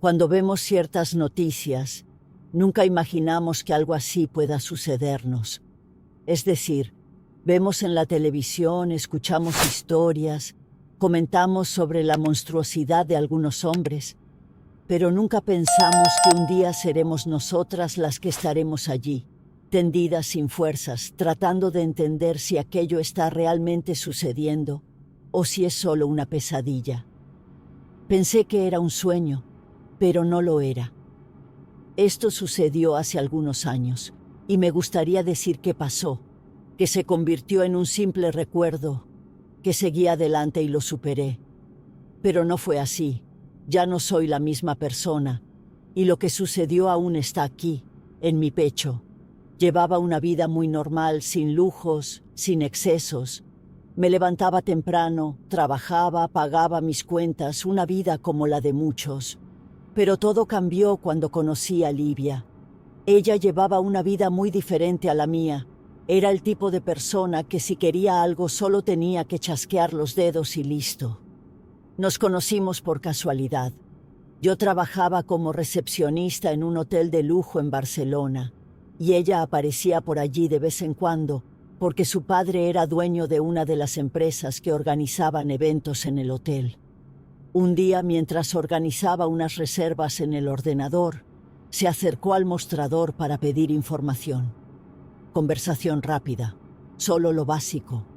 Cuando vemos ciertas noticias, nunca imaginamos que algo así pueda sucedernos. Es decir, vemos en la televisión, escuchamos historias, comentamos sobre la monstruosidad de algunos hombres, pero nunca pensamos que un día seremos nosotras las que estaremos allí, tendidas sin fuerzas, tratando de entender si aquello está realmente sucediendo o si es solo una pesadilla. Pensé que era un sueño, pero no lo era. Esto sucedió hace algunos años, y me gustaría decir que pasó, que se convirtió en un simple recuerdo, que seguí adelante y lo superé. Pero no fue así. Ya no soy la misma persona, y lo que sucedió aún está aquí, en mi pecho. Llevaba una vida muy normal, sin lujos, sin excesos. Me levantaba temprano, trabajaba, pagaba mis cuentas, una vida como la de muchos. Pero todo cambió cuando conocí a Livia. Ella llevaba una vida muy diferente a la mía. Era el tipo de persona que si quería algo solo tenía que chasquear los dedos y listo. Nos conocimos por casualidad. Yo trabajaba como recepcionista en un hotel de lujo en Barcelona, y ella aparecía por allí de vez en cuando, porque su padre era dueño de una de las empresas que organizaban eventos en el hotel. Un día, mientras organizaba unas reservas en el ordenador, se acercó al mostrador para pedir información. Conversación rápida, solo lo básico,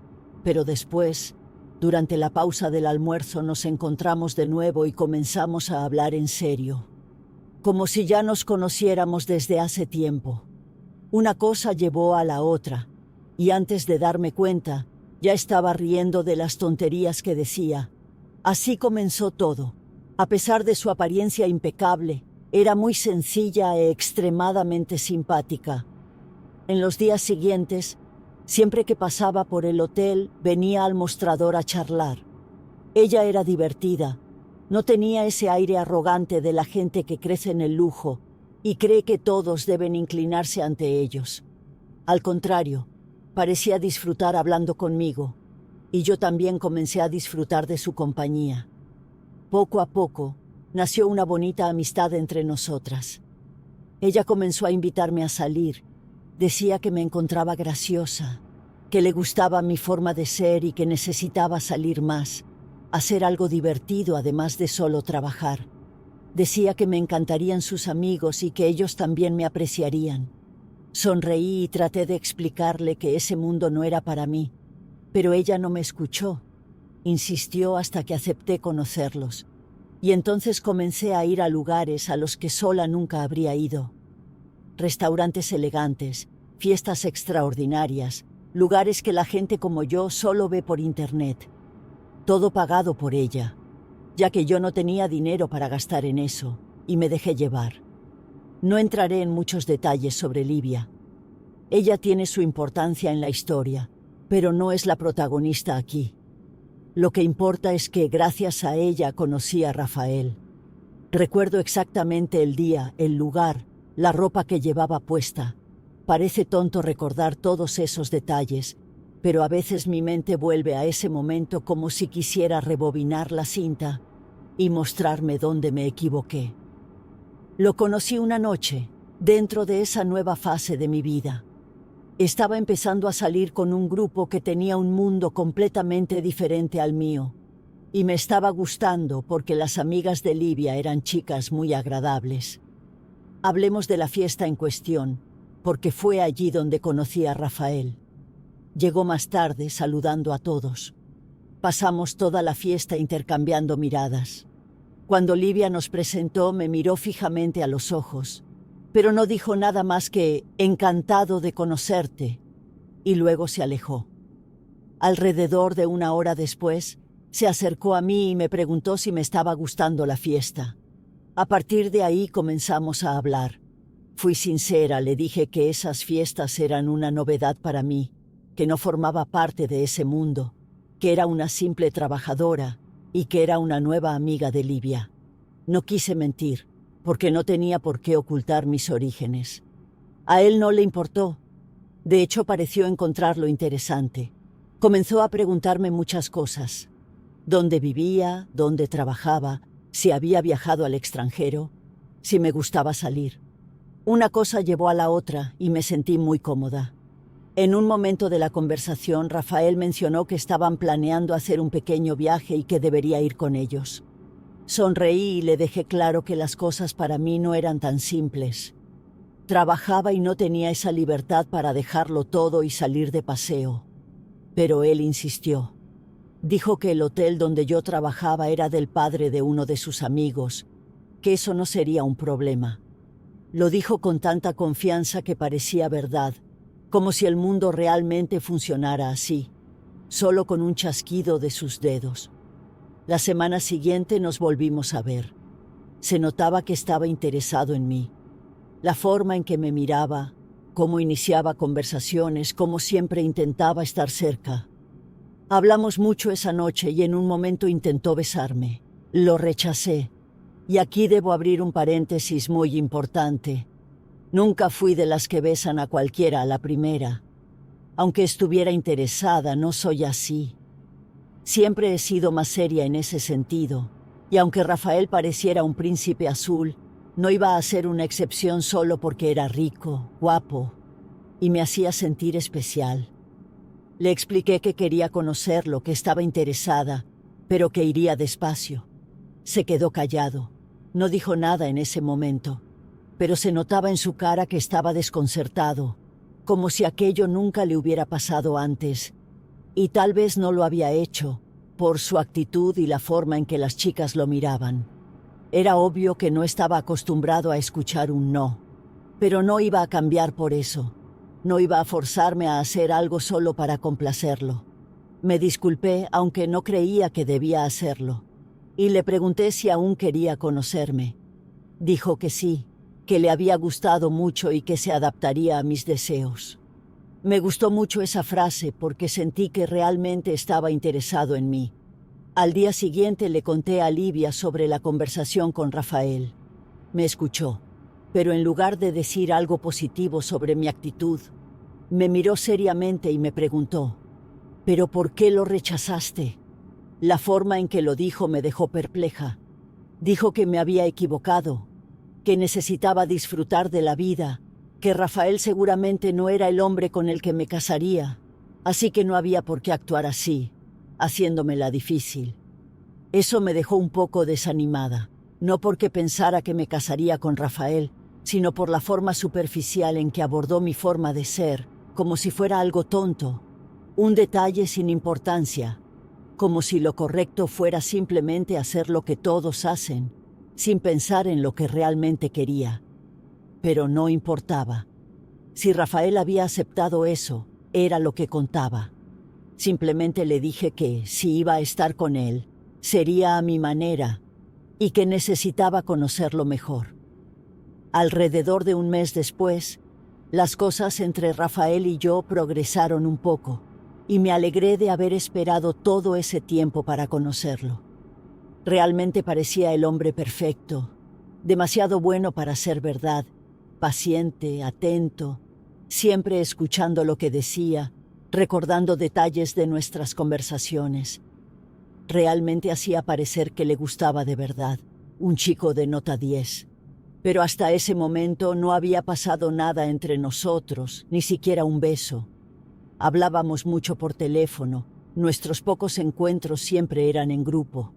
pero después, durante la pausa del almuerzo, nos encontramos de nuevo y comenzamos a hablar en serio, como si ya nos conociéramos desde hace tiempo. Una cosa llevó a la otra, y antes de darme cuenta, ya estaba riendo de las tonterías que decía. Así comenzó todo. A pesar de su apariencia impecable, era muy sencilla e extremadamente simpática. En los días siguientes, siempre que pasaba por el hotel, venía al mostrador a charlar. Ella era divertida, no tenía ese aire arrogante de la gente que crece en el lujo y cree que todos deben inclinarse ante ellos. Al contrario, parecía disfrutar hablando conmigo, y yo también comencé a disfrutar de su compañía. Poco a poco, nació una bonita amistad entre nosotras. Ella comenzó a invitarme a salir. Decía que me encontraba graciosa, que le gustaba mi forma de ser y que necesitaba salir más, hacer algo divertido además de solo trabajar. Decía que me encantarían sus amigos y que ellos también me apreciarían. Sonreí y traté de explicarle que ese mundo no era para mí, pero ella no me escuchó. Insistió hasta que acepté conocerlos, y entonces comencé a ir a lugares a los que sola nunca habría ido. Restaurantes elegantes, fiestas extraordinarias, lugares que la gente como yo solo ve por internet. Todo pagado por ella, ya que yo no tenía dinero para gastar en eso, y me dejé llevar. No entraré en muchos detalles sobre Livia. Ella tiene su importancia en la historia, pero no es la protagonista aquí. Lo que importa es que gracias a ella conocí a Rafael. Recuerdo exactamente el día, el lugar, la ropa que llevaba puesta. Parece tonto recordar todos esos detalles, pero a veces mi mente vuelve a ese momento como si quisiera rebobinar la cinta y mostrarme dónde me equivoqué. Lo conocí una noche, dentro de esa nueva fase de mi vida. Estaba empezando a salir con un grupo que tenía un mundo completamente diferente al mío, y me estaba gustando porque las amigas de Livia eran chicas muy agradables. Hablemos de la fiesta en cuestión, porque fue allí donde conocí a Rafael. Llegó más tarde, saludando a todos. Pasamos toda la fiesta intercambiando miradas. Cuando Livia nos presentó, me miró fijamente a los ojos, pero no dijo nada más que «encantado de conocerte», y luego se alejó. Alrededor de una hora después, se acercó a mí y me preguntó si me estaba gustando la fiesta. A partir de ahí comenzamos a hablar. Fui sincera, le dije que esas fiestas eran una novedad para mí, que no formaba parte de ese mundo, que era una simple trabajadora y que era una nueva amiga de Livia. No quise mentir, porque no tenía por qué ocultar mis orígenes. A él no le importó. De hecho, pareció encontrarlo interesante. Comenzó a preguntarme muchas cosas. ¿Dónde vivía? ¿Dónde trabajaba? si había viajado al extranjero, si me gustaba salir. Una cosa llevó a la otra y me sentí muy cómoda. En un momento de la conversación, Rafael mencionó que estaban planeando hacer un pequeño viaje y que debería ir con ellos. Sonreí y le dejé claro que las cosas para mí no eran tan simples. Trabajaba y no tenía esa libertad para dejarlo todo y salir de paseo. Pero él insistió. Dijo que el hotel donde yo trabajaba era del padre de uno de sus amigos, que eso no sería un problema. Lo dijo con tanta confianza que parecía verdad, como si el mundo realmente funcionara así, solo con un chasquido de sus dedos. La semana siguiente nos volvimos a ver. Se notaba que estaba interesado en mí. La forma en que me miraba, cómo iniciaba conversaciones, cómo siempre intentaba estar cerca. Hablamos mucho esa noche y en un momento intentó besarme. Lo rechacé. Y aquí debo abrir un paréntesis muy importante. Nunca fui de las que besan a cualquiera a la primera. Aunque estuviera interesada, no soy así. Siempre he sido más seria en ese sentido. Y aunque Rafael pareciera un príncipe azul, no iba a ser una excepción solo porque era rico, guapo, y me hacía sentir especial. Le expliqué que quería conocerlo, que estaba interesada, pero que iría despacio. Se quedó callado. No dijo nada en ese momento, pero se notaba en su cara que estaba desconcertado, como si aquello nunca le hubiera pasado antes, y tal vez no lo había hecho, por su actitud y la forma en que las chicas lo miraban. Era obvio que no estaba acostumbrado a escuchar un no, pero no iba a cambiar por eso. No iba a forzarme a hacer algo solo para complacerlo. Me disculpé, aunque no creía que debía hacerlo, y le pregunté si aún quería conocerme. Dijo que sí, que le había gustado mucho y que se adaptaría a mis deseos. Me gustó mucho esa frase porque sentí que realmente estaba interesado en mí. Al día siguiente le conté a Livia sobre la conversación con Rafael. Me escuchó, pero en lugar de decir algo positivo sobre mi actitud, me miró seriamente y me preguntó, ¿pero por qué lo rechazaste? La forma en que lo dijo me dejó perpleja. Dijo que me había equivocado, que necesitaba disfrutar de la vida, que Rafael seguramente no era el hombre con el que me casaría, así que no había por qué actuar así, haciéndomela difícil. Eso me dejó un poco desanimada, no porque pensara que me casaría con Rafael, sino por la forma superficial en que abordó mi forma de ser, como si fuera algo tonto, un detalle sin importancia, como si lo correcto fuera simplemente hacer lo que todos hacen, sin pensar en lo que realmente quería. Pero no importaba. Si Rafael había aceptado eso, era lo que contaba. Simplemente le dije que, si iba a estar con él, sería a mi manera, y que necesitaba conocerlo mejor. Alrededor de un mes después, las cosas entre Rafael y yo progresaron un poco, y me alegré de haber esperado todo ese tiempo para conocerlo. Realmente parecía el hombre perfecto, demasiado bueno para ser verdad, paciente, atento, siempre escuchando lo que decía, recordando detalles de nuestras conversaciones. Realmente hacía parecer que le gustaba de verdad, un chico de nota 10. Pero hasta ese momento no había pasado nada entre nosotros, ni siquiera un beso. Hablábamos mucho por teléfono, nuestros pocos encuentros siempre eran en grupo.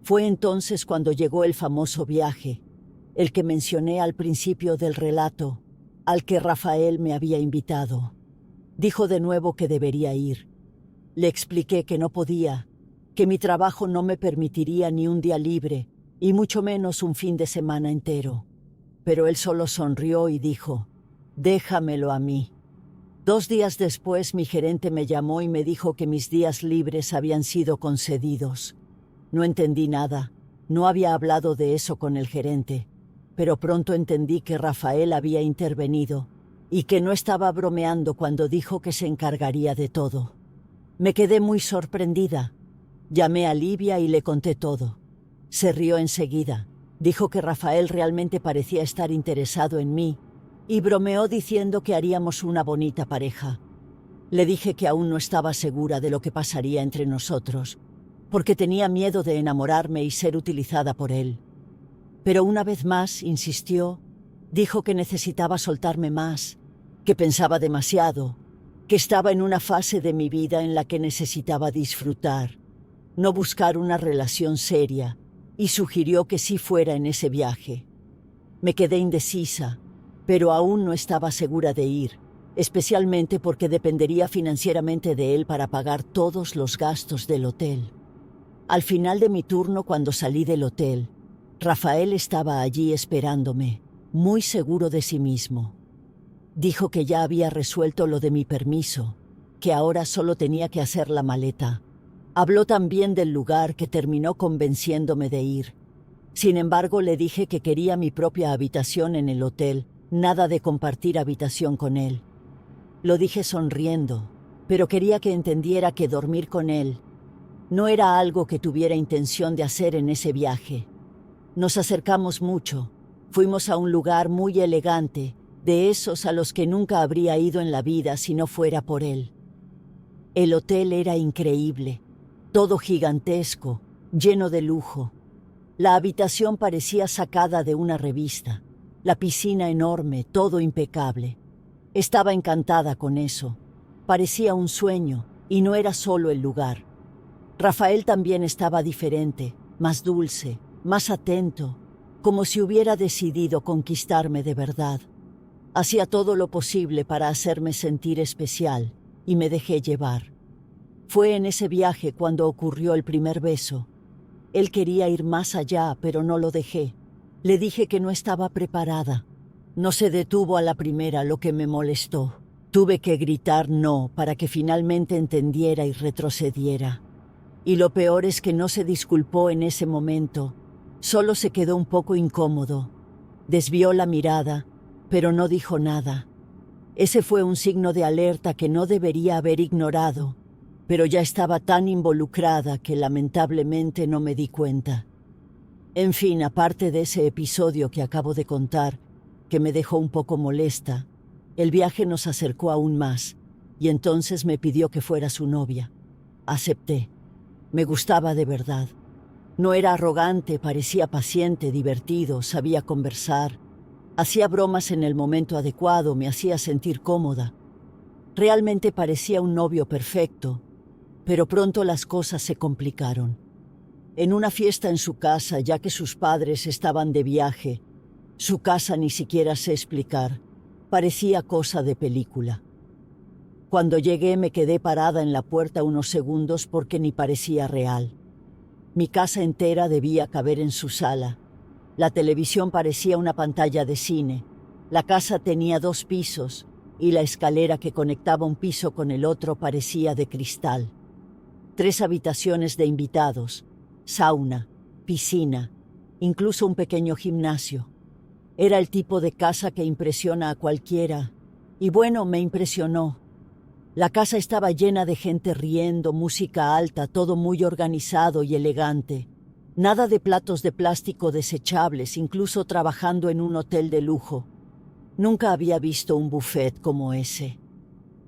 Fue entonces cuando llegó el famoso viaje, el que mencioné al principio del relato, al que Rafael me había invitado. Dijo de nuevo que debería ir. Le expliqué que no podía, que mi trabajo no me permitiría ni un día libre, y mucho menos un fin de semana entero. Pero él solo sonrió y dijo, «Déjamelo a mí». 2 días después mi gerente me llamó y me dijo que mis días libres habían sido concedidos. No entendí nada, no había hablado de eso con el gerente, pero pronto entendí que Rafael había intervenido y que no estaba bromeando cuando dijo que se encargaría de todo. Me quedé muy sorprendida. Llamé a Livia y le conté todo. Se rió enseguida. Dijo que Rafael realmente parecía estar interesado en mí y bromeó diciendo que haríamos una bonita pareja. Le dije que aún no estaba segura de lo que pasaría entre nosotros, porque tenía miedo de enamorarme y ser utilizada por él. Pero una vez más insistió, dijo que necesitaba soltarme más, que pensaba demasiado, que estaba en una fase de mi vida en la que necesitaba disfrutar, no buscar una relación seria, y sugirió que sí fuera en ese viaje. Me quedé indecisa, pero aún no estaba segura de ir, especialmente porque dependería financieramente de él para pagar todos los gastos del hotel. Al final de mi turno, cuando salí del hotel, Rafael estaba allí esperándome, muy seguro de sí mismo. Dijo que ya había resuelto lo de mi permiso, que ahora solo tenía que hacer la maleta. Habló también del lugar, que terminó convenciéndome de ir. Sin embargo, le dije que quería mi propia habitación en el hotel, nada de compartir habitación con él. Lo dije sonriendo, pero quería que entendiera que dormir con él no era algo que tuviera intención de hacer en ese viaje. Nos acercamos mucho, fuimos a un lugar muy elegante, de esos a los que nunca habría ido en la vida si no fuera por él. El hotel era increíble, todo gigantesco, lleno de lujo. La habitación parecía sacada de una revista, la piscina enorme, todo impecable. Estaba encantada con eso. Parecía un sueño, y no era solo el lugar. Rafael también estaba diferente, más dulce, más atento, como si hubiera decidido conquistarme de verdad. Hacía todo lo posible para hacerme sentir especial, y me dejé llevar. Fue en ese viaje cuando ocurrió el primer beso. Él quería ir más allá, pero no lo dejé. Le dije que no estaba preparada. No se detuvo a la primera, lo que me molestó. Tuve que gritar no para que finalmente entendiera y retrocediera. Y lo peor es que no se disculpó en ese momento. Solo se quedó un poco incómodo. Desvió la mirada, pero no dijo nada. Ese fue un signo de alerta que no debería haber ignorado, pero ya estaba tan involucrada que lamentablemente no me di cuenta. En fin, aparte de ese episodio que acabo de contar, que me dejó un poco molesta, el viaje nos acercó aún más, y entonces me pidió que fuera su novia. Acepté. Me gustaba de verdad. No era arrogante, parecía paciente, divertido, sabía conversar. Hacía bromas en el momento adecuado, me hacía sentir cómoda. Realmente parecía un novio perfecto, pero pronto las cosas se complicaron. En una fiesta en su casa, ya que sus padres estaban de viaje, su casa ni siquiera sé explicar, parecía cosa de película. Cuando llegué me quedé parada en la puerta unos segundos porque ni parecía real. Mi casa entera debía caber en su sala. La televisión parecía una pantalla de cine. La casa tenía 2 pisos y la escalera que conectaba un piso con el otro parecía de cristal. 3 habitaciones de invitados, sauna, piscina, incluso un pequeño gimnasio. Era el tipo de casa que impresiona a cualquiera, y bueno, me impresionó. La casa estaba llena de gente riendo, música alta, todo muy organizado y elegante. Nada de platos de plástico desechables, incluso trabajando en un hotel de lujo. Nunca había visto un buffet como ese.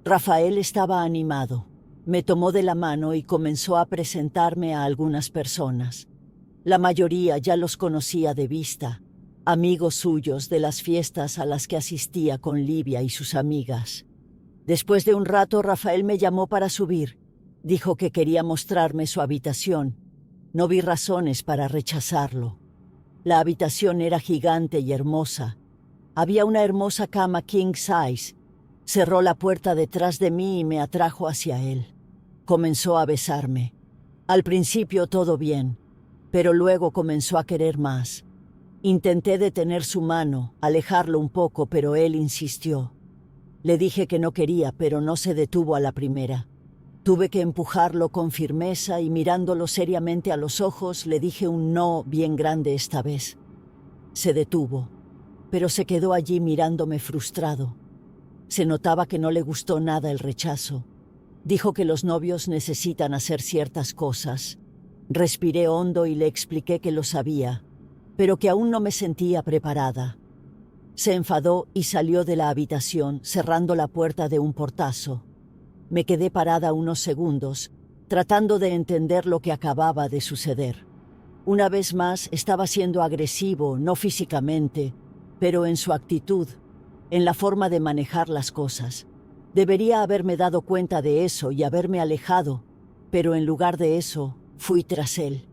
Rafael estaba animado. Me tomó de la mano y comenzó a presentarme a algunas personas. La mayoría ya los conocía de vista, amigos suyos de las fiestas a las que asistía con Livia y sus amigas. Después de un rato, Rafael me llamó para subir. Dijo que quería mostrarme su habitación. No vi razones para rechazarlo. La habitación era gigante y hermosa. Había una hermosa cama king size. Cerró la puerta detrás de mí y me atrajo hacia él. Comenzó a besarme. Al principio todo bien, pero luego comenzó a querer más. Intenté detener su mano, alejarlo un poco, pero él insistió. Le dije que no quería, pero no se detuvo a la primera. Tuve que empujarlo con firmeza y mirándolo seriamente a los ojos le dije un no bien grande esta vez. Se detuvo, pero se quedó allí mirándome frustrado. Se notaba que no le gustó nada el rechazo. Dijo que los novios necesitan hacer ciertas cosas. Respiré hondo y le expliqué que lo sabía, pero que aún no me sentía preparada. Se enfadó y salió de la habitación, cerrando la puerta de un portazo. Me quedé parada unos segundos, tratando de entender lo que acababa de suceder. Una vez más estaba siendo agresivo, no físicamente, pero en su actitud, en la forma de manejar las cosas. Debería haberme dado cuenta de eso y haberme alejado, pero en lugar de eso, fui tras él.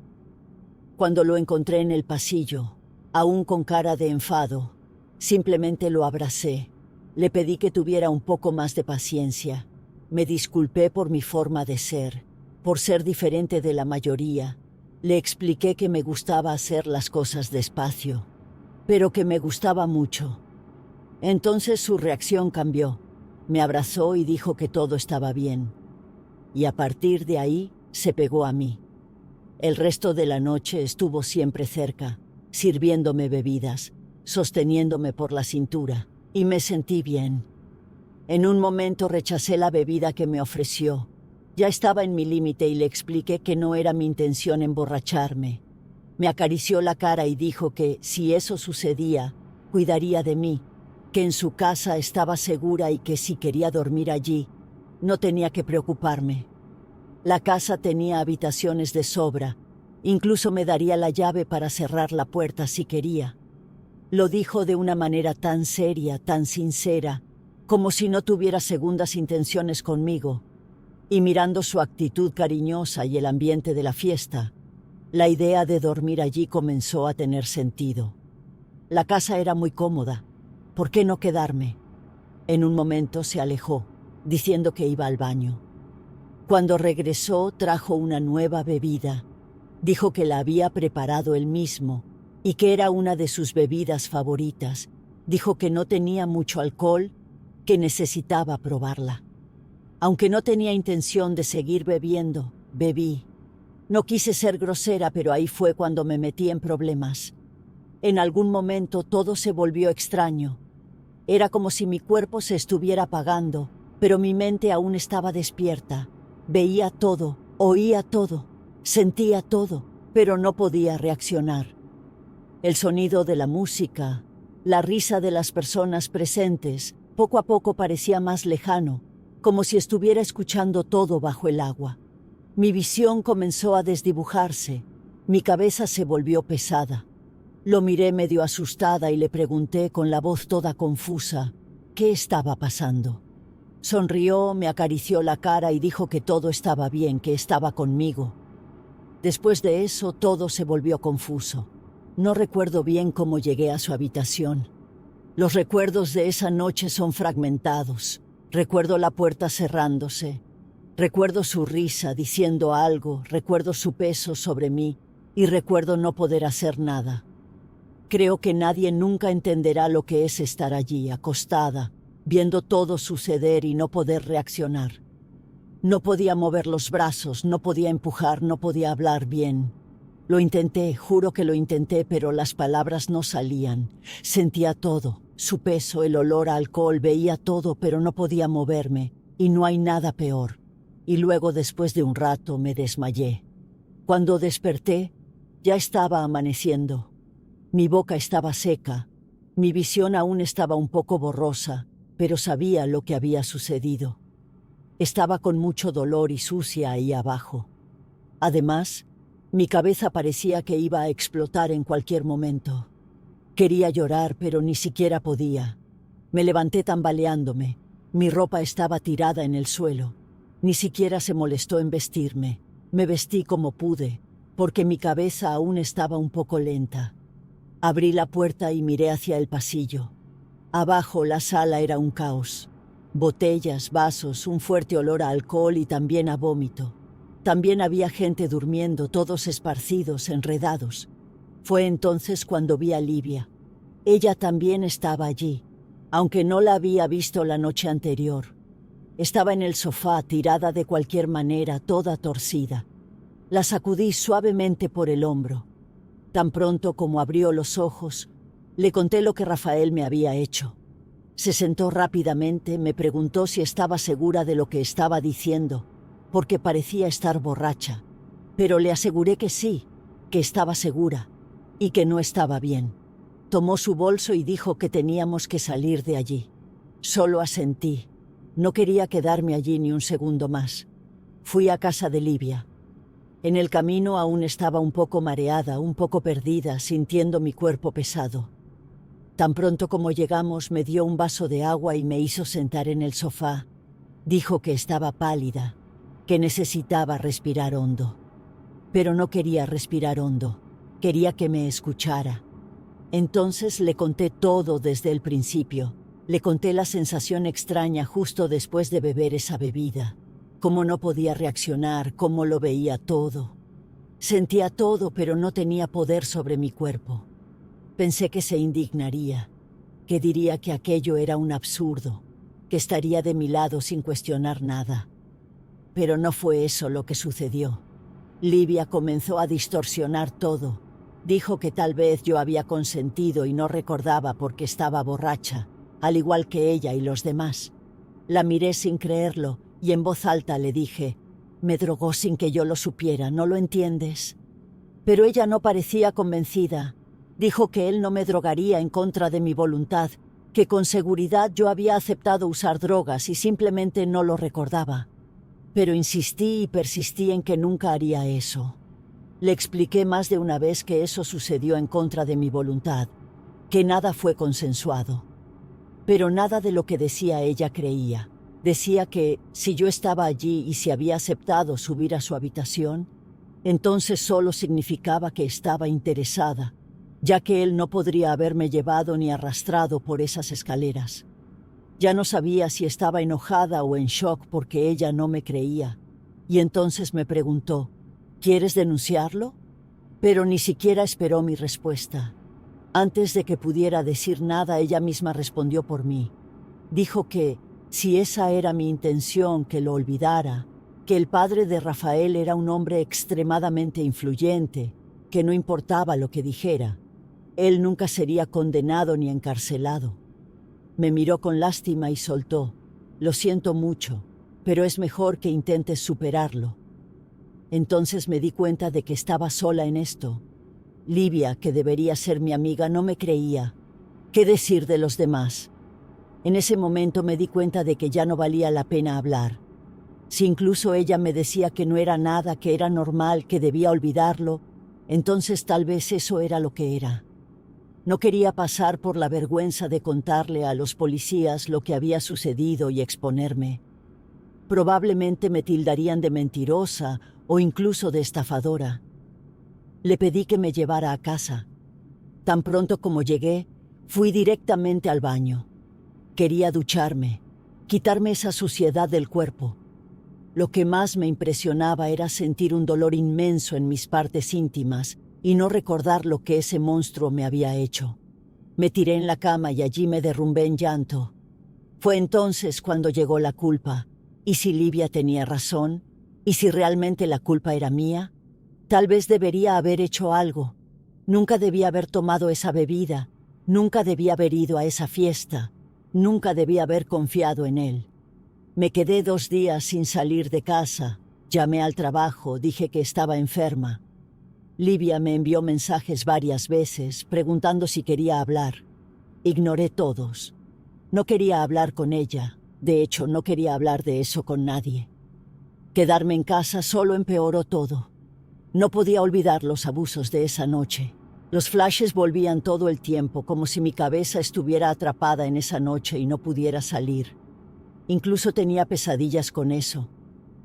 Cuando lo encontré en el pasillo, aún con cara de enfado, simplemente lo abracé. Le pedí que tuviera un poco más de paciencia. Me disculpé por mi forma de ser, por ser diferente de la mayoría. Le expliqué que me gustaba hacer las cosas despacio, pero que me gustaba mucho. Entonces su reacción cambió. Me abrazó y dijo que todo estaba bien. Y a partir de ahí se pegó a mí. El resto de la noche estuvo siempre cerca, sirviéndome bebidas, sosteniéndome por la cintura, y me sentí bien. En un momento rechacé la bebida que me ofreció. Ya estaba en mi límite y le expliqué que no era mi intención emborracharme. Me acarició la cara y dijo que, si eso sucedía, cuidaría de mí, que en su casa estaba segura y que si quería dormir allí, no tenía que preocuparme. La casa tenía habitaciones de sobra, incluso me daría la llave para cerrar la puerta si quería. Lo dijo de una manera tan seria, tan sincera, como si no tuviera segundas intenciones conmigo, y mirando su actitud cariñosa y el ambiente de la fiesta, la idea de dormir allí comenzó a tener sentido. La casa era muy cómoda. ¿Por qué no quedarme? En un momento se alejó, diciendo que iba al baño. Cuando regresó, trajo una nueva bebida. Dijo que la había preparado él mismo y que era una de sus bebidas favoritas. Dijo que no tenía mucho alcohol, que necesitaba probarla. Aunque no tenía intención de seguir bebiendo, bebí. No quise ser grosera, pero ahí fue cuando me metí en problemas. En algún momento todo se volvió extraño. Era como si mi cuerpo se estuviera apagando, pero mi mente aún estaba despierta. Veía todo, oía todo, sentía todo, pero no podía reaccionar. El sonido de la música, la risa de las personas presentes, poco a poco parecía más lejano, como si estuviera escuchando todo bajo el agua. Mi visión comenzó a desdibujarse, mi cabeza se volvió pesada. Lo miré medio asustada y le pregunté con la voz toda confusa, ¿qué estaba pasando? Sonrió, me acarició la cara y dijo que todo estaba bien, que estaba conmigo. Después de eso, todo se volvió confuso. No recuerdo bien cómo llegué a su habitación. Los recuerdos de esa noche son fragmentados. Recuerdo la puerta cerrándose. Recuerdo su risa diciendo algo. Recuerdo su peso sobre mí. Y recuerdo no poder hacer nada. Creo que nadie nunca entenderá lo que es estar allí, acostada, viendo todo suceder y no poder reaccionar. No podía mover los brazos, no podía empujar, no podía hablar bien. Lo intenté, juro que lo intenté, pero las palabras no salían. Sentía todo, su peso, el olor a alcohol, veía todo, pero no podía moverme, y no hay nada peor. Y luego, después de un rato, me desmayé. Cuando desperté, ya estaba amaneciendo. Mi boca estaba seca, mi visión aún estaba un poco borrosa, pero sabía lo que había sucedido. Estaba con mucho dolor y sucia ahí abajo. Además, mi cabeza parecía que iba a explotar en cualquier momento. Quería llorar, pero ni siquiera podía. Me levanté tambaleándome. Mi ropa estaba tirada en el suelo. Ni siquiera se molestó en vestirme. Me vestí como pude, porque mi cabeza aún estaba un poco lenta. Abrí la puerta y miré hacia el pasillo. Abajo la sala era un caos. Botellas, vasos, un fuerte olor a alcohol y también a vómito. También había gente durmiendo, todos esparcidos, enredados. Fue entonces cuando vi a Livia. Ella también estaba allí, aunque no la había visto la noche anterior. Estaba en el sofá, tirada de cualquier manera, toda torcida. La sacudí suavemente por el hombro. Tan pronto como abrió los ojos, le conté lo que Rafael me había hecho. Se sentó rápidamente, me preguntó si estaba segura de lo que estaba diciendo, porque parecía estar borracha, pero le aseguré que sí, que estaba segura, y que no estaba bien. Tomó su bolso y dijo que teníamos que salir de allí. Solo asentí. No quería quedarme allí ni un segundo más. Fui a casa de Livia. En el camino aún estaba un poco mareada, un poco perdida, sintiendo mi cuerpo pesado. Tan pronto como llegamos, me dio un vaso de agua y me hizo sentar en el sofá. Dijo que estaba pálida, que necesitaba respirar hondo. Pero no quería respirar hondo, quería que me escuchara. Entonces le conté todo desde el principio. Le conté la sensación extraña justo después de beber esa bebida. Cómo no podía reaccionar, cómo lo veía todo. Sentía todo, pero no tenía poder sobre mi cuerpo. Pensé que se indignaría, que diría que aquello era un absurdo, que estaría de mi lado sin cuestionar nada. Pero no fue eso lo que sucedió. Livia comenzó a distorsionar todo. Dijo que tal vez yo había consentido y no recordaba porque estaba borracha, al igual que ella y los demás. La miré sin creerlo y en voz alta le dije: «Me drogó sin que yo lo supiera, ¿no lo entiendes?» Pero ella no parecía convencida. Dijo que él no me drogaría en contra de mi voluntad, que con seguridad yo había aceptado usar drogas y simplemente no lo recordaba. Pero insistí y persistí en que nunca haría eso. Le expliqué más de una vez que eso sucedió en contra de mi voluntad, que nada fue consensuado. Pero nada de lo que decía ella creía. Decía que si yo estaba allí y si había aceptado subir a su habitación, entonces solo significaba que estaba interesada, ya que él no podría haberme llevado ni arrastrado por esas escaleras. Ya no sabía si estaba enojada o en shock porque ella no me creía. Y entonces me preguntó: «¿Quieres denunciarlo?». Pero ni siquiera esperó mi respuesta. Antes de que pudiera decir nada, ella misma respondió por mí. Dijo que, si esa era mi intención, que lo olvidara, que el padre de Rafael era un hombre extremadamente influyente, que no importaba lo que dijera, él nunca sería condenado ni encarcelado. Me miró con lástima y soltó: «Lo siento mucho, pero es mejor que intentes superarlo». Entonces me di cuenta de que estaba sola en esto. Livia, que debería ser mi amiga, no me creía. ¿Qué decir de los demás? En ese momento me di cuenta de que ya no valía la pena hablar. Si incluso ella me decía que no era nada, que era normal, que debía olvidarlo, entonces tal vez eso era lo que era. No quería pasar por la vergüenza de contarle a los policías lo que había sucedido y exponerme. Probablemente me tildarían de mentirosa o incluso de estafadora. Le pedí que me llevara a casa. Tan pronto como llegué, fui directamente al baño. Quería ducharme, quitarme esa suciedad del cuerpo. Lo que más me impresionaba era sentir un dolor inmenso en mis partes íntimas y no recordar lo que ese monstruo me había hecho. Me tiré en la cama y allí me derrumbé en llanto. Fue entonces cuando llegó la culpa. ¿Y si Livia tenía razón? ¿Y si realmente la culpa era mía? Tal vez debería haber hecho algo. Nunca debía haber tomado esa bebida. Nunca debía haber ido a esa fiesta. Nunca debía haber confiado en él. Me quedé 2 días sin salir de casa. Llamé al trabajo, dije que estaba enferma. Livia me envió mensajes varias veces, preguntando si quería hablar. Ignoré todos. No quería hablar con ella. De hecho, no quería hablar de eso con nadie. Quedarme en casa solo empeoró todo. No podía olvidar los abusos de esa noche. Los flashes volvían todo el tiempo, como si mi cabeza estuviera atrapada en esa noche y no pudiera salir. Incluso tenía pesadillas con eso.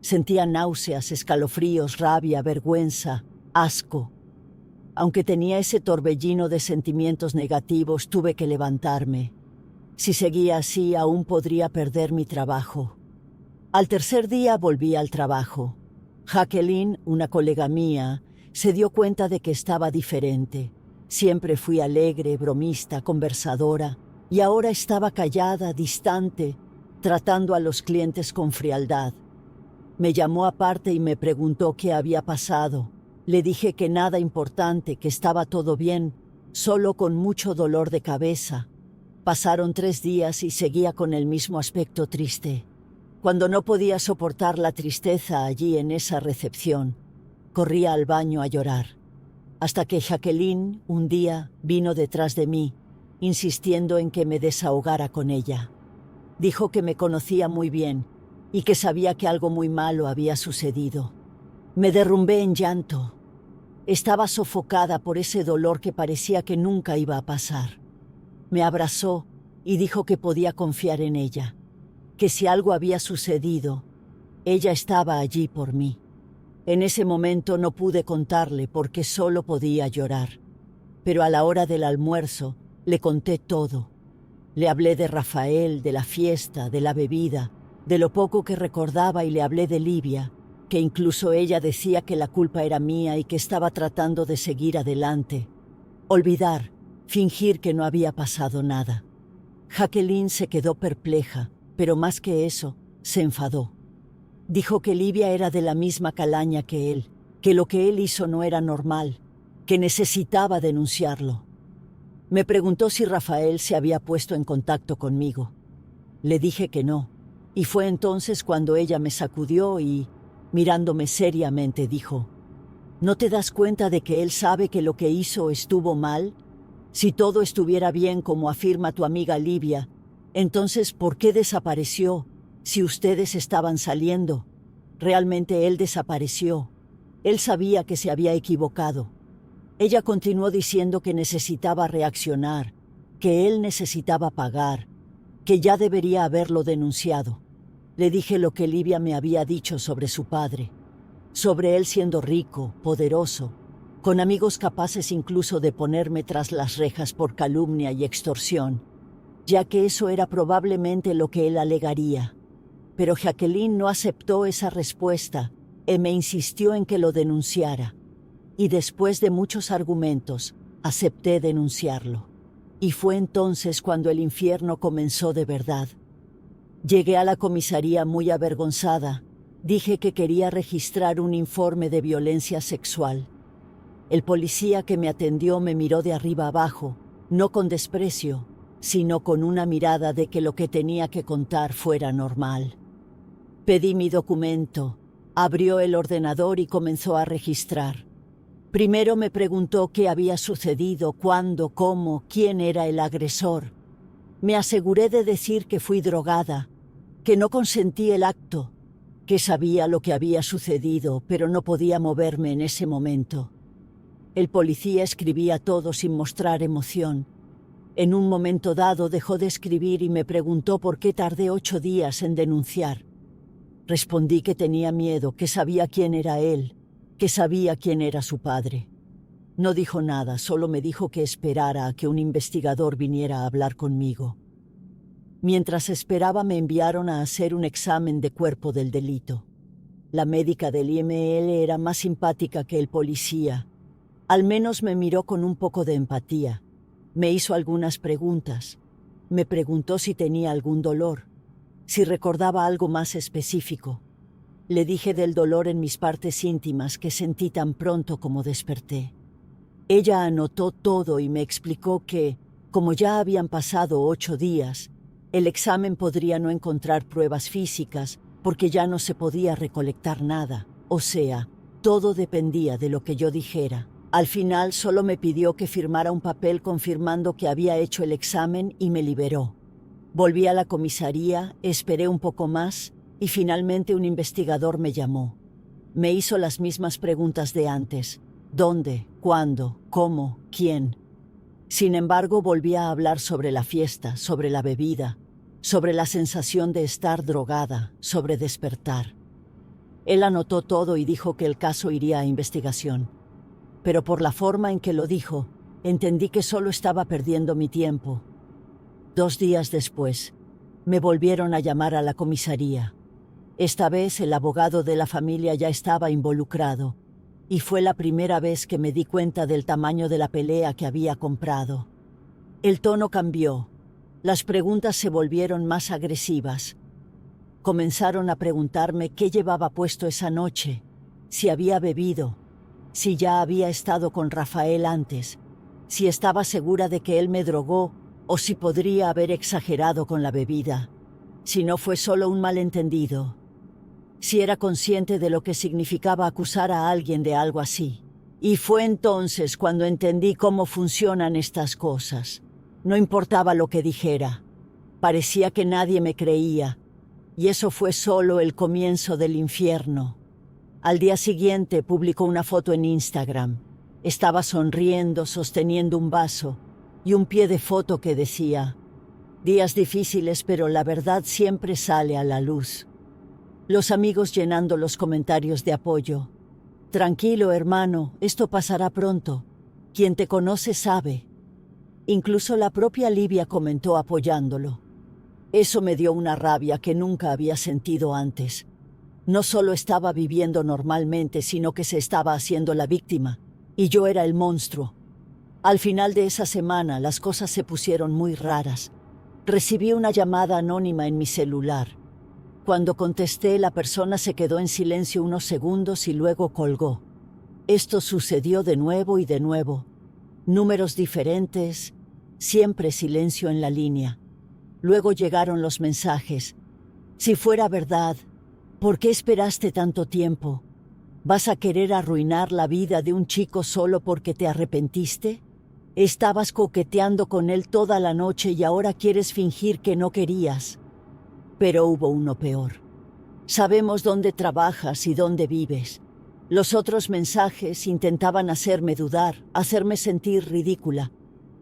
Sentía náuseas, escalofríos, rabia, vergüenza, asco. Aunque tenía ese torbellino de sentimientos negativos, tuve que levantarme. Si seguía así, aún podría perder mi trabajo. Al tercer día volví al trabajo. Jacqueline, una colega mía, se dio cuenta de que estaba diferente. Siempre fui alegre, bromista, conversadora, y ahora estaba callada, distante, tratando a los clientes con frialdad. Me llamó aparte y me preguntó qué había pasado. Le dije que nada importante, que estaba todo bien, solo con mucho dolor de cabeza. Pasaron 3 días y seguía con el mismo aspecto triste. Cuando no podía soportar la tristeza allí en esa recepción, corría al baño a llorar. Hasta que Jacqueline, un día, vino detrás de mí, insistiendo en que me desahogara con ella. Dijo que me conocía muy bien y que sabía que algo muy malo había sucedido. Me derrumbé en llanto. Estaba sofocada por ese dolor que parecía que nunca iba a pasar. Me abrazó y dijo que podía confiar en ella, que si algo había sucedido, ella estaba allí por mí. En ese momento no pude contarle porque solo podía llorar, pero a la hora del almuerzo le conté todo. Le hablé de Rafael, de la fiesta, de la bebida, de lo poco que recordaba, y le hablé de Livia, que incluso ella decía que la culpa era mía y que estaba tratando de seguir adelante. Olvidar, fingir que no había pasado nada. Jacqueline se quedó perpleja, pero más que eso, se enfadó. Dijo que Livia era de la misma calaña que él, que lo que él hizo no era normal, que necesitaba denunciarlo. Me preguntó si Rafael se había puesto en contacto conmigo. Le dije que no, y fue entonces cuando ella me sacudió y, mirándome seriamente, dijo: ¿No te das cuenta de que él sabe que lo que hizo estuvo mal? Si todo estuviera bien como afirma tu amiga Livia, entonces ¿por qué desapareció si ustedes estaban saliendo? Realmente él desapareció. Él sabía que se había equivocado. Ella continuó diciendo que necesitaba reaccionar, que él necesitaba pagar, que ya debería haberlo denunciado. Le dije lo que Livia me había dicho sobre su padre, sobre él siendo rico, poderoso, con amigos capaces incluso de ponerme tras las rejas por calumnia y extorsión, ya que eso era probablemente lo que él alegaría. Pero Jacqueline no aceptó esa respuesta y me insistió en que lo denunciara. Y después de muchos argumentos, acepté denunciarlo. Y fue entonces cuando el infierno comenzó de verdad. Llegué a la comisaría muy avergonzada. Dije que quería registrar un informe de violencia sexual. El policía que me atendió me miró de arriba abajo, no con desprecio, sino con una mirada de que lo que tenía que contar fuera normal. Pedí mi documento, abrió el ordenador y comenzó a registrar. Primero me preguntó qué había sucedido, cuándo, cómo, quién era el agresor. Me aseguré de decir que fui drogada, que no consentí el acto, que sabía lo que había sucedido, pero no podía moverme en ese momento. El policía escribía todo sin mostrar emoción. En un momento dado dejó de escribir y me preguntó por qué tardé 8 días en denunciar. Respondí que tenía miedo, que sabía quién era él, que sabía quién era su padre. No dijo nada, solo me dijo que esperara a que un investigador viniera a hablar conmigo. Mientras esperaba me enviaron a hacer un examen de cuerpo del delito. La médica del IML era más simpática que el policía. Al menos me miró con un poco de empatía. Me hizo algunas preguntas. Me preguntó si tenía algún dolor, si recordaba algo más específico. Le dije del dolor en mis partes íntimas que sentí tan pronto como desperté. Ella anotó todo y me explicó que, como ya habían pasado 8 días, el examen podría no encontrar pruebas físicas porque ya no se podía recolectar nada. O sea, todo dependía de lo que yo dijera. Al final solo me pidió que firmara un papel confirmando que había hecho el examen y me liberó. Volví a la comisaría, esperé un poco más y finalmente un investigador me llamó. Me hizo las mismas preguntas de antes: ¿dónde? ¿Cuándo? ¿Cómo? ¿Quién? Sin embargo, volví a hablar sobre la fiesta, sobre la bebida, sobre la sensación de estar drogada, sobre despertar. Él anotó todo y dijo que el caso iría a investigación. Pero por la forma en que lo dijo, entendí que solo estaba perdiendo mi tiempo. 2 días después, me volvieron a llamar a la comisaría. Esta vez el abogado de la familia ya estaba involucrado, y fue la primera vez que me di cuenta del tamaño de la pelea que había comprado. El tono cambió. Las preguntas se volvieron más agresivas. Comenzaron a preguntarme qué llevaba puesto esa noche, si había bebido, si ya había estado con Rafael antes, si estaba segura de que él me drogó o si podría haber exagerado con la bebida, si no fue solo un malentendido, si era consciente de lo que significaba acusar a alguien de algo así. Y fue entonces cuando entendí cómo funcionan estas cosas. No importaba lo que dijera. Parecía que nadie me creía. Y eso fue solo el comienzo del infierno. Al día siguiente publicó una foto en Instagram. Estaba sonriendo, sosteniendo un vaso y un pie de foto que decía: días difíciles, pero la verdad siempre sale a la luz. Los amigos llenando los comentarios de apoyo. Tranquilo, hermano, esto pasará pronto. Quien te conoce sabe. Incluso la propia Livia comentó apoyándolo. Eso me dio una rabia que nunca había sentido antes. No solo estaba viviendo normalmente, sino que se estaba haciendo la víctima, y yo era el monstruo. Al final de esa semana, las cosas se pusieron muy raras. Recibí una llamada anónima en mi celular. Cuando contesté, la persona se quedó en silencio unos segundos y luego colgó. Esto sucedió de nuevo y de nuevo. Números diferentes, siempre silencio en la línea. Luego llegaron los mensajes. Si fuera verdad, ¿por qué esperaste tanto tiempo? ¿Vas a querer arruinar la vida de un chico solo porque te arrepentiste? Estabas coqueteando con él toda la noche y ahora quieres fingir que no querías. Pero hubo uno peor. Sabemos dónde trabajas y dónde vives. Los otros mensajes intentaban hacerme dudar, hacerme sentir ridícula,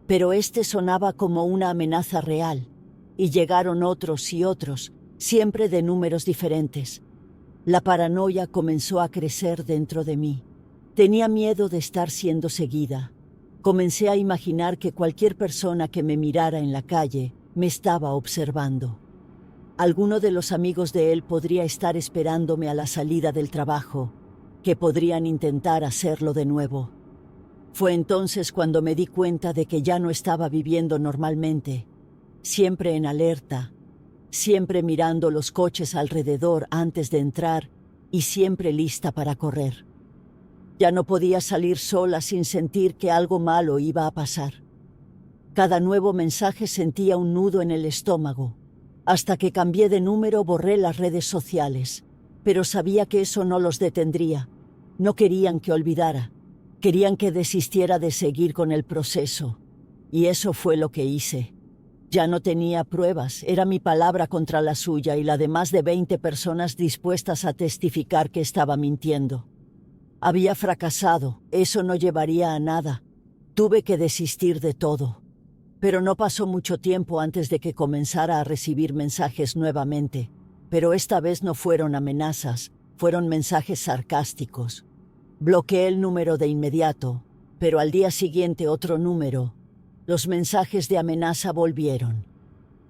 pero este sonaba como una amenaza real, y llegaron otros y otros, siempre de números diferentes. La paranoia comenzó a crecer dentro de mí. Tenía miedo de estar siendo seguida. Comencé a imaginar que cualquier persona que me mirara en la calle me estaba observando. Alguno de los amigos de él podría estar esperándome a la salida del trabajo, que podrían intentar hacerlo de nuevo. Fue entonces cuando me di cuenta de que ya no estaba viviendo normalmente, siempre en alerta, siempre mirando los coches alrededor antes de entrar y siempre lista para correr. Ya no podía salir sola sin sentir que algo malo iba a pasar. Cada nuevo mensaje sentía un nudo en el estómago. Hasta que cambié de número borré las redes sociales, pero sabía que eso no los detendría. No querían que olvidara, querían que desistiera de seguir con el proceso. Y eso fue lo que hice. Ya no tenía pruebas, era mi palabra contra la suya y la de más de 20 personas dispuestas a testificar que estaba mintiendo. Había fracasado, eso no llevaría a nada. Tuve que desistir de todo. Pero no pasó mucho tiempo antes de que comenzara a recibir mensajes nuevamente. Pero esta vez no fueron amenazas, fueron mensajes sarcásticos. Bloqueé el número de inmediato, pero al día siguiente otro número. Los mensajes de amenaza volvieron.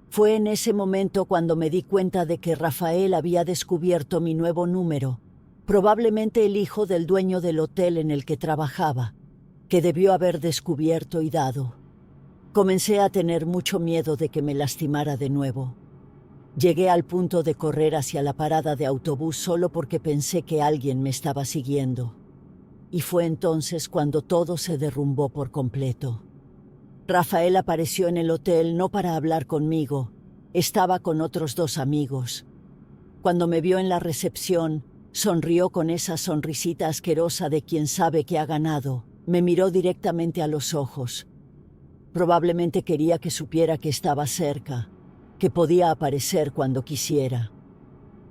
Fue en ese momento cuando me di cuenta de que Rafael había descubierto mi nuevo número, probablemente el hijo del dueño del hotel en el que trabajaba, que debió haber descubierto y dado. Comencé a tener mucho miedo de que me lastimara de nuevo. Llegué al punto de correr hacia la parada de autobús solo porque pensé que alguien me estaba siguiendo. Y fue entonces cuando todo se derrumbó por completo. Rafael apareció en el hotel no para hablar conmigo, estaba con otros 2 amigos. Cuando me vio en la recepción, sonrió con esa sonrisita asquerosa de quien sabe que ha ganado. Me miró directamente a los ojos. Probablemente quería que supiera que estaba cerca, que podía aparecer cuando quisiera.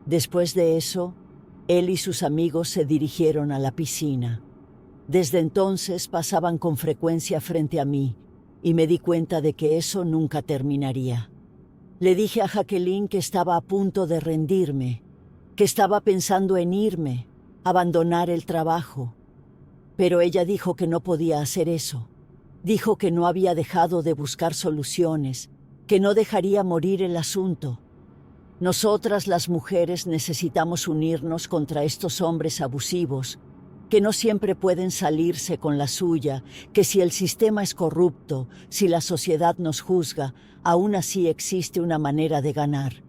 Después de eso, él y sus amigos se dirigieron a la piscina. Desde entonces pasaban con frecuencia frente a mí, y me di cuenta de que eso nunca terminaría. Le dije a Jacqueline que estaba a punto de rendirme, que estaba pensando en irme, abandonar el trabajo. Pero ella dijo que no podía hacer eso. Dijo que no había dejado de buscar soluciones, que no dejaría morir el asunto. Nosotras las mujeres necesitamos unirnos contra estos hombres abusivos, que no siempre pueden salirse con la suya, que si el sistema es corrupto, si la sociedad nos juzga, aún así existe una manera de ganar.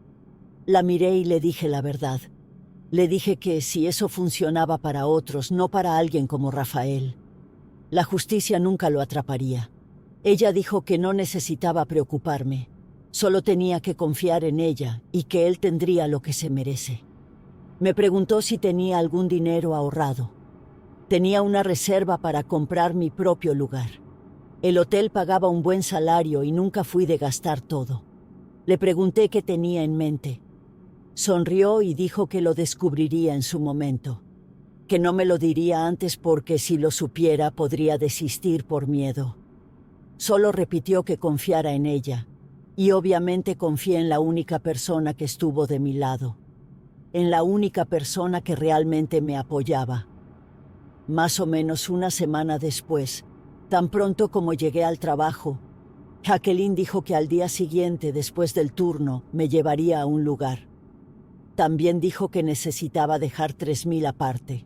La miré y le dije la verdad. Le dije que si eso funcionaba para otros, no para alguien como Rafael, la justicia nunca lo atraparía. Ella dijo que no necesitaba preocuparme, solo tenía que confiar en ella y que él tendría lo que se merece. Me preguntó si tenía algún dinero ahorrado. Tenía una reserva para comprar mi propio lugar. El hotel pagaba un buen salario y nunca fui de gastar todo. Le pregunté qué tenía en mente. Sonrió y dijo que lo descubriría en su momento, que no me lo diría antes porque si lo supiera podría desistir por miedo. Solo repitió que confiara en ella, y obviamente confié en la única persona que estuvo de mi lado, en la única persona que realmente me apoyaba. Más o menos una semana después, tan pronto como llegué al trabajo, Jacqueline dijo que al día siguiente, después del turno, me llevaría a un lugar. También dijo que necesitaba dejar 3,000 aparte.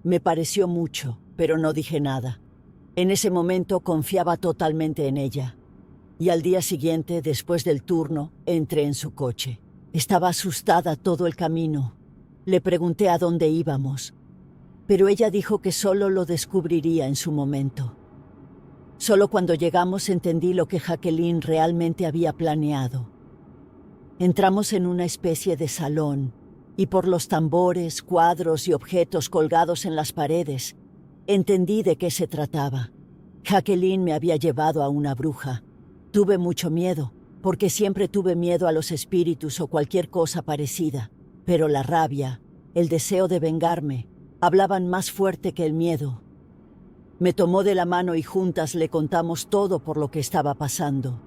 Me pareció mucho, pero no dije nada. En ese momento confiaba totalmente en ella. Y al día siguiente, después del turno, entré en su coche. Estaba asustada todo el camino. Le pregunté a dónde íbamos, pero ella dijo que solo lo descubriría en su momento. Solo cuando llegamos entendí lo que Jacqueline realmente había planeado. Entramos en una especie de salón, y por los tambores, cuadros y objetos colgados en las paredes, entendí de qué se trataba. Jacqueline me había llevado a una bruja. Tuve mucho miedo, porque siempre tuve miedo a los espíritus o cualquier cosa parecida, pero la rabia, el deseo de vengarme, hablaban más fuerte que el miedo. Me tomó de la mano y juntas le contamos todo por lo que estaba pasando.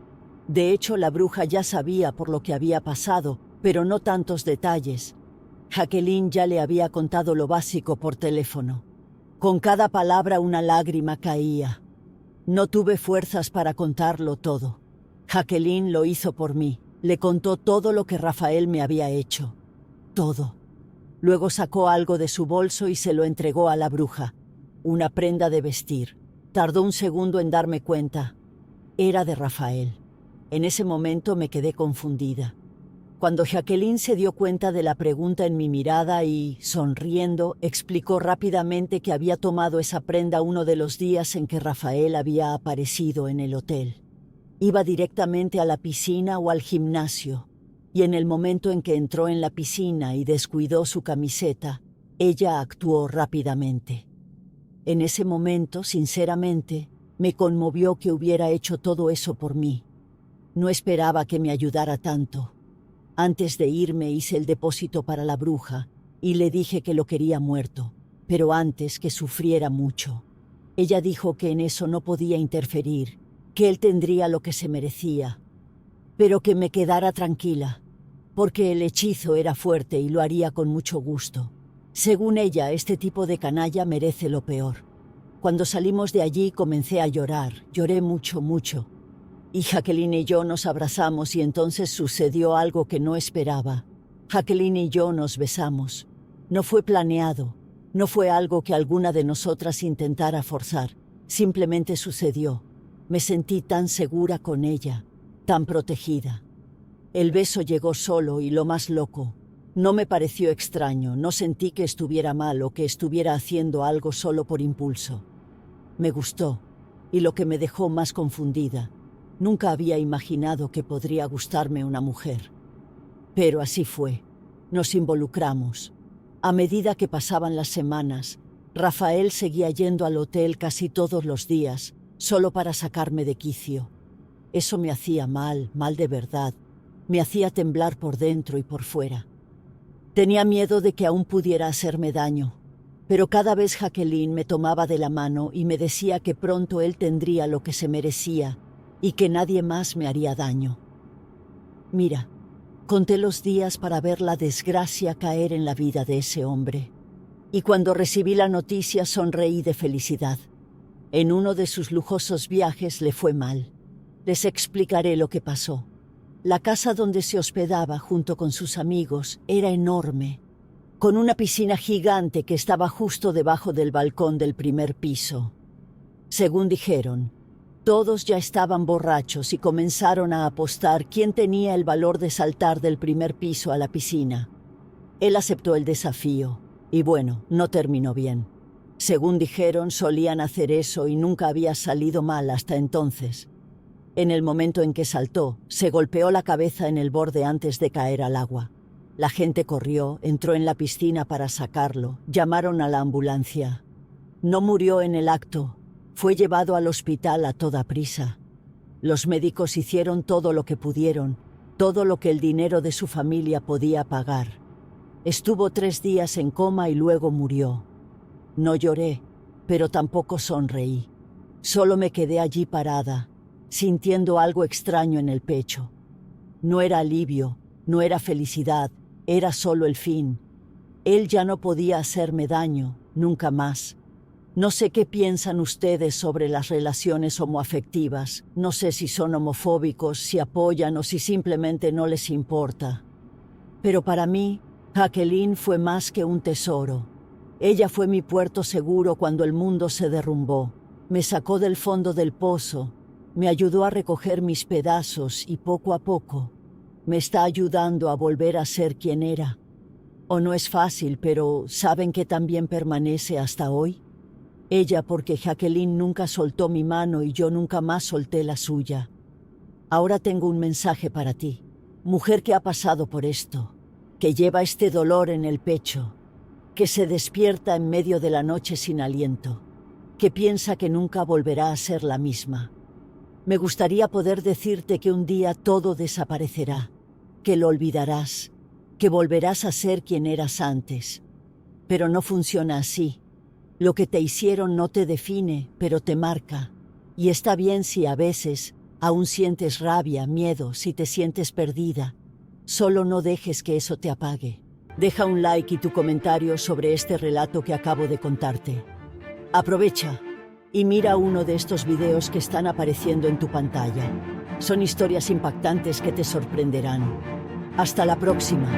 De hecho, la bruja ya sabía por lo que había pasado, pero no tantos detalles. Jacqueline ya le había contado lo básico por teléfono. Con cada palabra una lágrima caía. No tuve fuerzas para contarlo todo. Jacqueline lo hizo por mí. Le contó todo lo que Rafael me había hecho. Todo. Luego sacó algo de su bolso y se lo entregó a la bruja. Una prenda de vestir. Tardó un segundo en darme cuenta. Era de Rafael. En ese momento me quedé confundida. Cuando Jacqueline se dio cuenta de la pregunta en mi mirada y, sonriendo, explicó rápidamente que había tomado esa prenda uno de los días en que Rafael había aparecido en el hotel. Iba directamente a la piscina o al gimnasio, y en el momento en que entró en la piscina y descuidó su camiseta, ella actuó rápidamente. En ese momento, sinceramente, me conmovió que hubiera hecho todo eso por mí. No esperaba que me ayudara tanto. Antes de irme hice el depósito para la bruja y le dije que lo quería muerto, pero antes que sufriera mucho. Ella dijo que en eso no podía interferir, que él tendría lo que se merecía, pero que me quedara tranquila, porque el hechizo era fuerte y lo haría con mucho gusto. Según ella, este tipo de canalla merece lo peor. Cuando salimos de allí comencé a llorar, lloré mucho, mucho. Y Jacqueline y yo nos abrazamos y entonces sucedió algo que no esperaba. Jacqueline y yo nos besamos. No fue planeado, no fue algo que alguna de nosotras intentara forzar. Simplemente sucedió. Me sentí tan segura con ella, tan protegida. El beso llegó solo y lo más loco. No me pareció extraño, no sentí que estuviera mal o que estuviera haciendo algo solo por impulso. Me gustó, y lo que me dejó más confundida, nunca había imaginado que podría gustarme una mujer. Pero así fue. Nos involucramos. A medida que pasaban las semanas, Rafael seguía yendo al hotel casi todos los días, solo para sacarme de quicio. Eso me hacía mal, mal de verdad. Me hacía temblar por dentro y por fuera. Tenía miedo de que aún pudiera hacerme daño, pero cada vez Jacqueline me tomaba de la mano y me decía que pronto él tendría lo que se merecía y que nadie más me haría daño. Mira, conté los días para ver la desgracia caer en la vida de ese hombre, y cuando recibí la noticia sonreí de felicidad. En uno de sus lujosos viajes le fue mal. Les explicaré lo que pasó. La casa donde se hospedaba junto con sus amigos era enorme, con una piscina gigante que estaba justo debajo del balcón del primer piso. Según dijeron, todos ya estaban borrachos y comenzaron a apostar quién tenía el valor de saltar del primer piso a la piscina. Él aceptó el desafío, y bueno, no terminó bien. Según dijeron, solían hacer eso y nunca había salido mal hasta entonces. En el momento en que saltó, se golpeó la cabeza en el borde antes de caer al agua. La gente corrió, entró en la piscina para sacarlo, llamaron a la ambulancia. No murió en el acto, fue llevado al hospital a toda prisa. Los médicos hicieron todo lo que pudieron, todo lo que el dinero de su familia podía pagar. Estuvo 3 días en coma y luego murió. No lloré, pero tampoco sonreí. Solo me quedé allí parada, sintiendo algo extraño en el pecho. No era alivio, no era felicidad, era solo el fin. Él ya no podía hacerme daño, nunca más. No sé qué piensan ustedes sobre las relaciones homoafectivas. No sé si son homofóbicos, si apoyan o si simplemente no les importa. Pero para mí, Jacqueline fue más que un tesoro. Ella fue mi puerto seguro cuando el mundo se derrumbó. Me sacó del fondo del pozo, me ayudó a recoger mis pedazos y poco a poco me está ayudando a volver a ser quien era. O no es fácil, pero ¿saben que también permanece hasta hoy? Ella porque Jacqueline nunca soltó mi mano y yo nunca más solté la suya. Ahora tengo un mensaje para ti, mujer que ha pasado por esto, que lleva este dolor en el pecho, que se despierta en medio de la noche sin aliento, que piensa que nunca volverá a ser la misma. Me gustaría poder decirte que un día todo desaparecerá, que lo olvidarás, que volverás a ser quien eras antes. Pero no funciona así. Lo que te hicieron no te define, pero te marca. Y está bien si a veces aún sientes rabia, miedo, si te sientes perdida. Solo no dejes que eso te apague. Deja un like y tu comentario sobre este relato que acabo de contarte. Aprovecha y mira uno de estos videos que están apareciendo en tu pantalla. Son historias impactantes que te sorprenderán. Hasta la próxima.